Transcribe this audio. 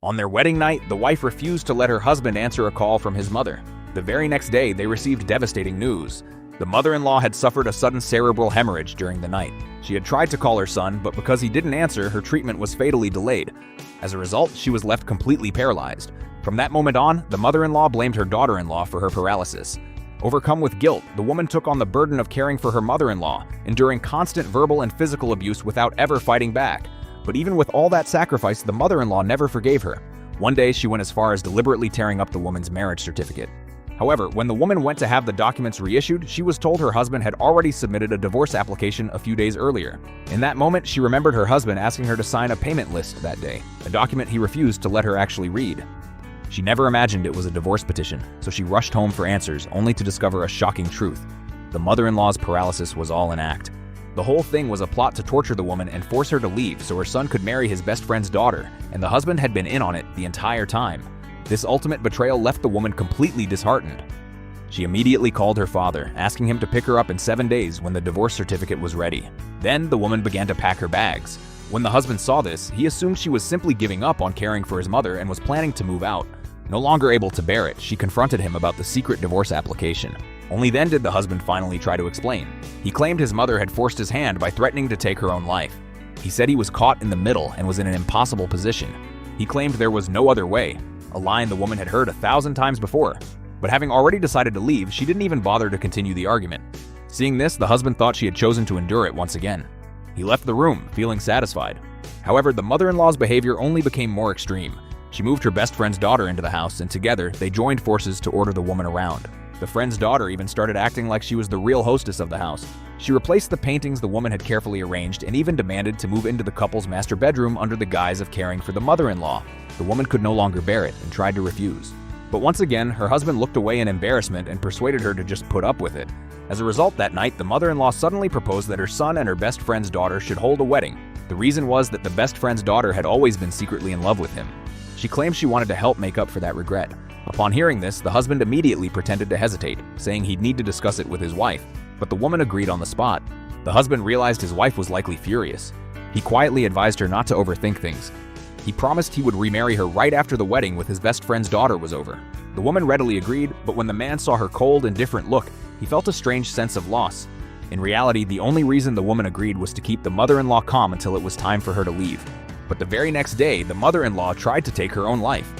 On their wedding night, the wife refused to let her husband answer a call from his mother. The very next day, they received devastating news. The mother-in-law had suffered a sudden cerebral hemorrhage during the night. She had tried to call her son, but because he didn't answer, her treatment was fatally delayed. As a result, she was left completely paralyzed. From that moment on, the mother-in-law blamed her daughter-in-law for her paralysis. Overcome with guilt, the woman took on the burden of caring for her mother-in-law, enduring constant verbal and physical abuse without ever fighting back. But even with all that sacrifice, the mother-in-law never forgave her. One day, she went as far as deliberately tearing up the woman's marriage certificate. However, when the woman went to have the documents reissued, she was told her husband had already submitted a divorce application a few days earlier. In that moment, she remembered her husband asking her to sign a payment list that day, a document he refused to let her actually read. She never imagined it was a divorce petition, so she rushed home for answers, only to discover a shocking truth. The mother-in-law's paralysis was all an act. The whole thing was a plot to torture the woman and force her to leave so her son could marry his best friend's daughter, and the husband had been in on it the entire time. This ultimate betrayal left the woman completely disheartened. She immediately called her father, asking him to pick her up in 7 days when the divorce certificate was ready. Then the woman began to pack her bags. When the husband saw this, he assumed she was simply giving up on caring for his mother and was planning to move out. No longer able to bear it, she confronted him about the secret divorce application. Only then did the husband finally try to explain. He claimed his mother had forced his hand by threatening to take her own life. He said he was caught in the middle and was in an impossible position. He claimed there was no other way, a line the woman had heard 1,000 times before. But having already decided to leave, she didn't even bother to continue the argument. Seeing this, the husband thought she had chosen to endure it once again. He left the room, feeling satisfied. However, the mother-in-law's behavior only became more extreme. She moved her best friend's daughter into the house, and together, they joined forces to order the woman around. The friend's daughter even started acting like she was the real hostess of the house. She replaced the paintings the woman had carefully arranged and even demanded to move into the couple's master bedroom under the guise of caring for the mother-in-law. The woman could no longer bear it and tried to refuse. But once again, her husband looked away in embarrassment and persuaded her to just put up with it. As a result, that night, the mother-in-law suddenly proposed that her son and her best friend's daughter should hold a wedding. The reason was that the best friend's daughter had always been secretly in love with him. She claimed she wanted to help make up for that regret. Upon hearing this, the husband immediately pretended to hesitate, saying he'd need to discuss it with his wife, but the woman agreed on the spot. The husband realized his wife was likely furious. He quietly advised her not to overthink things. He promised he would remarry her right after the wedding with his best friend's daughter was over. The woman readily agreed, but when the man saw her cold, indifferent look, he felt a strange sense of loss. In reality, the only reason the woman agreed was to keep the mother-in-law calm until it was time for her to leave. But the very next day, the mother-in-law tried to take her own life.